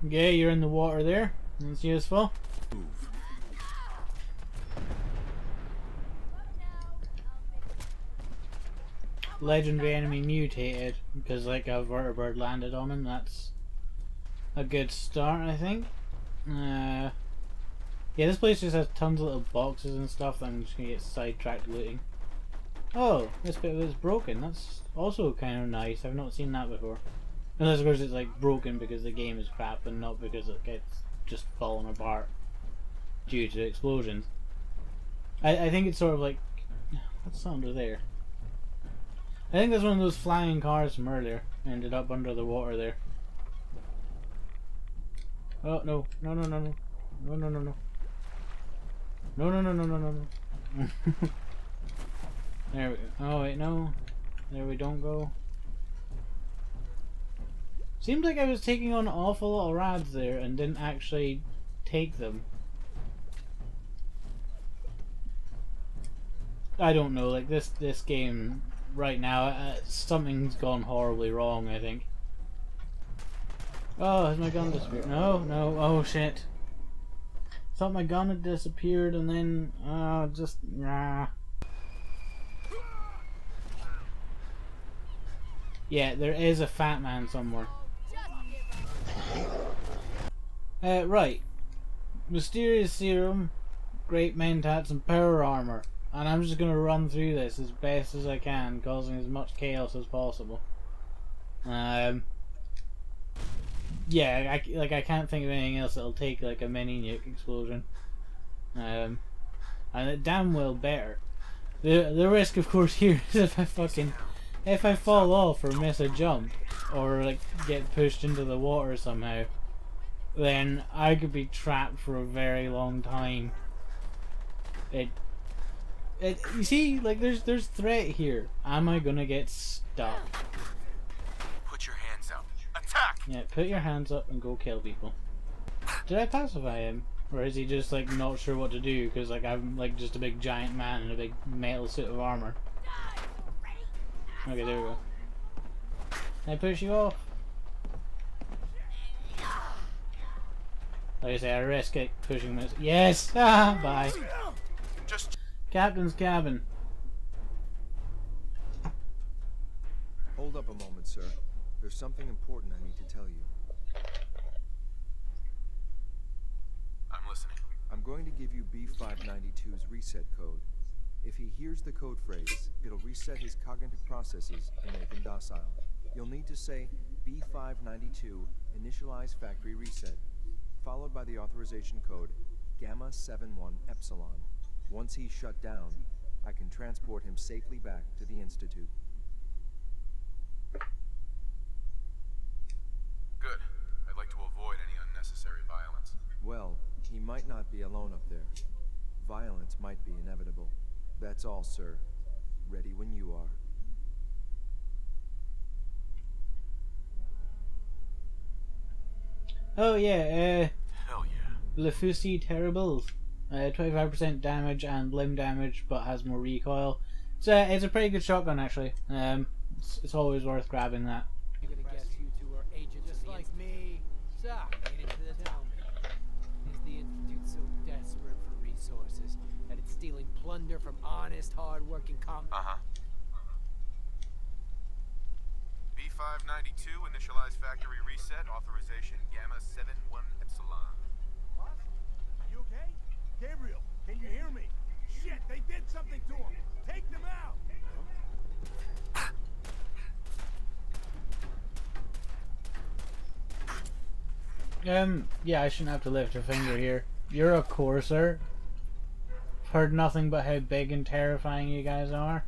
Okay, you're in the water there. That's useful. Legendary enemy mutated because like a vertibird landed on him. That's a good start, I think. Yeah, this place just has tons of little boxes and stuff that I'm just gonna get sidetracked looting. Oh, this bit was broken. That's also kind of nice. I've not seen that before. Unless of course it's like broken because the game is crap and not because it gets just fallen apart due to explosions. I think it's sort of like, what's under there? I think that's one of those flying cars from earlier. Ended up under the water there. Oh no, no no no no. No no no no. No no no no no no no. There we go. Oh wait, no. There we don't go. Seemed like I was taking on an awful lot of rads there and didn't actually take them. I don't know, like this game right now, something's gone horribly wrong, I think. Oh, has my gun disappeared? No, no, oh shit. Thought my gun had disappeared and then, just, nah. Yeah, there is a fat man somewhere. Right. Mysterious serum, great mentats and power armor. And I'm just gonna run through this as best as I can, causing as much chaos as possible. Yeah, I can't think of anything else that'll take like a mini nuke explosion. And it damn well better. The risk, of course, here is if I fall off or miss a jump, or like get pushed into the water somehow, then I could be trapped for a very long time. You see, like there's threat here. Am I gonna get stuck? Put your hands up. attack! Yeah, put your hands up and go kill people. Did I pacify him? Or is he just like not sure what to do because like I'm like just a big giant man in a big metal suit of armor? Okay, there we go. Can I push you off? Like I say, I risk it pushing this. Yes! Ah, bye. Captain's cabin. Hold up a moment, sir. There's something important I need to tell you. I'm listening. I'm going to give you B592's reset code. If he hears the code phrase, it'll reset his cognitive processes and make him docile. You'll need to say B592 initialize factory reset, followed by the authorization code Gamma 71 Epsilon. Once he's shut down, I can transport him safely back to the Institute. Good. I'd like to avoid any unnecessary violence. Well, he might not be alone up there. Violence might be inevitable. That's all, sir. Ready when you are. Oh yeah, Hell yeah. Le Fusil Terrible. 25% damage and limb damage, but has more recoil. It's a pretty good shotgun actually. It's always worth grabbing that. You're gonna guess you two are agents just like me. So, get into the town. Is the Institute so desperate for resources that it's stealing plunder from honest, hard-working Uh-huh. B592 initialize factory reset, authorization Gamma 71 Epsilon. What? You okay? Gabriel, can you hear me? Shit, they did something to him. Take them out. Yeah, I shouldn't have to lift a finger here. You're a courser. Heard nothing but how big and terrifying you guys are.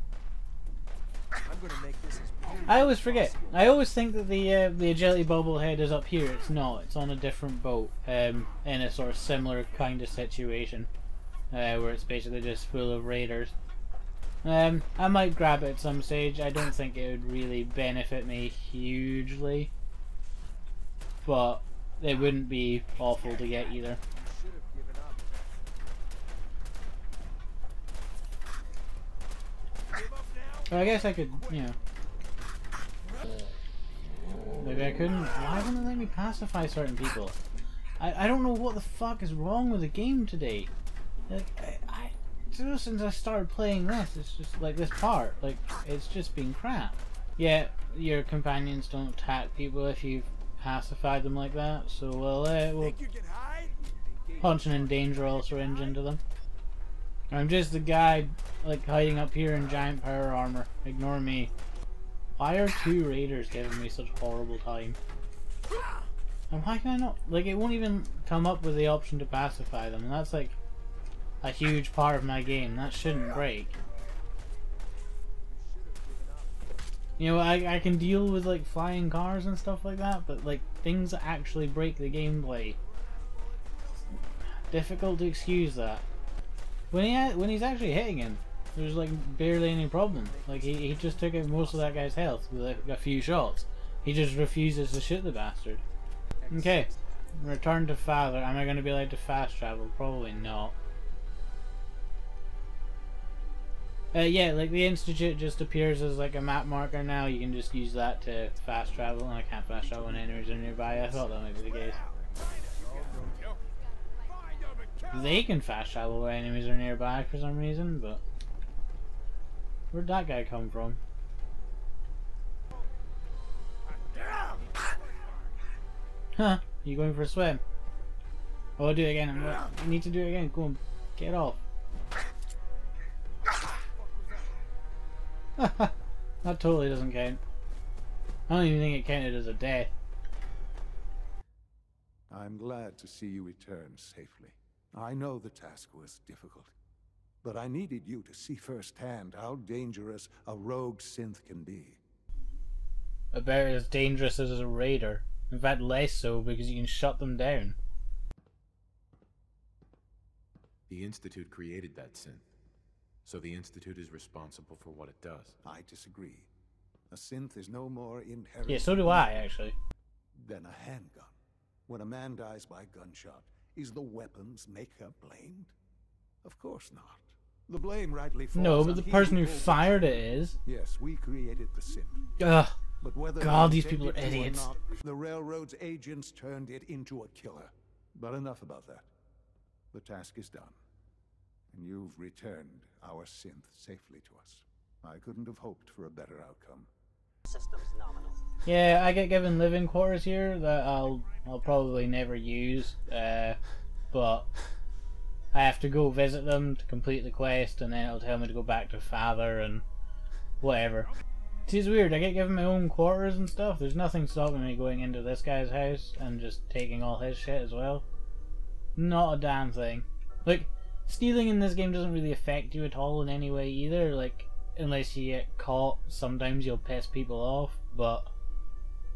I'm gonna make this as I always forget. I always think that the agility bobblehead is up here. It's not. It's on a different boat. In a sort of similar kind of situation, where it's basically just full of raiders. I might grab it at some stage. I don't think it would really benefit me hugely, but it wouldn't be awful to get either. So I guess I could, you know. Maybe I couldn't. Why wouldn't it let me pacify certain people? I don't know what the fuck is wrong with the game today. Like, since I started playing this, it's just like this part, like it's just been crap. Yeah, your companions don't attack people if you pacify them like that. So we'll punch an Endangerall syringe into them. I'm just the guy like hiding up here in giant power armor. Ignore me. Why are two raiders giving me such horrible time? And why can I not? Like, it won't even come up with the option to pacify them, and that's like a huge part of my game. That shouldn't break. You know, I can deal with like flying cars and stuff like that, but like things that actually break the gameplay, difficult to excuse that. When he's actually hitting him, there's like barely any problem. Like he just took out most of that guy's health with like, a few shots. He just refuses to shoot the bastard. Okay, return to Father. Am I going to be allowed to fast travel? Probably not. Yeah, like the Institute just appears as like a map marker now. You can just use that to fast travel, and I can't fast travel when enemies are nearby. I thought that might be the case. They can fast travel when enemies are nearby for some reason, but where'd that guy come from? Huh? You going for a swim? Oh, I'll do it again. I need to do it again. Go on, get off. That totally doesn't count. I don't even think it counted as a death. I'm glad to see you return safely. I know the task was difficult, but I needed you to see firsthand how dangerous a rogue synth can be. About as dangerous as a raider. In fact, less so because you can shut them down. The Institute created that synth, so the Institute is responsible for what it does. I disagree. A synth is no more inherent. Yeah, so do I, actually. Then a handgun. When a man dies by gunshot, is the weapon's maker blamed? Of course not. The blame rightly falls No, on but the he person who pulled the fired trigger. it is. Yes, we created the synth. Ugh. But whether God, they these people are intended to or idiots. not, the railroad's agents turned it into a killer. But enough about that. The task is done. And you've returned our synth safely to us. I couldn't have hoped for a better outcome. Systems nominal. Yeah, I get given living quarters here that I'll probably never use, but I have to go visit them to complete the quest, and then it'll tell me to go back to Father and whatever. See, it's weird, I get given my own quarters and stuff. There's nothing stopping me going into this guy's house and just taking all his shit as well. Not a damn thing. Like, stealing in this game doesn't really affect you at all in any way either, like, unless you get caught. Sometimes you'll piss people off, but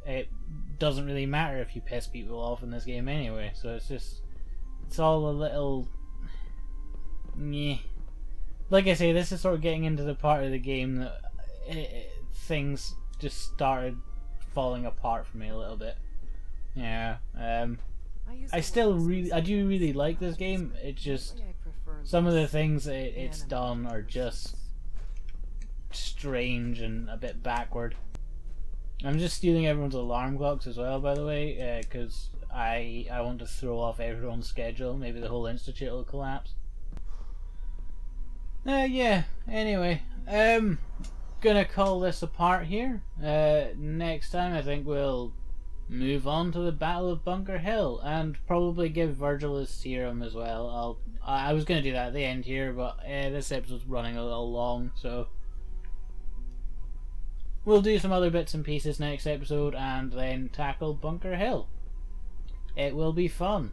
it doesn't really matter if you piss people off in this game anyway, so it's all a little meh. Like I say, this is sort of getting into the part of the game that things just started falling apart for me a little bit. Yeah, I do really like this game. It's just some of the things that it's done are just strange and a bit backward. I'm just stealing everyone's alarm clocks as well, by the way, because I want to throw off everyone's schedule. Maybe the whole institute will collapse. Yeah, anyway, gonna call this a part here. Next time I think we'll move on to the Battle of Bunker Hill and probably give Virgil his serum as well. I was gonna do that at the end here, but this episode's running a little long, so we'll do some other bits and pieces next episode and then tackle Bunker Hill. It will be fun.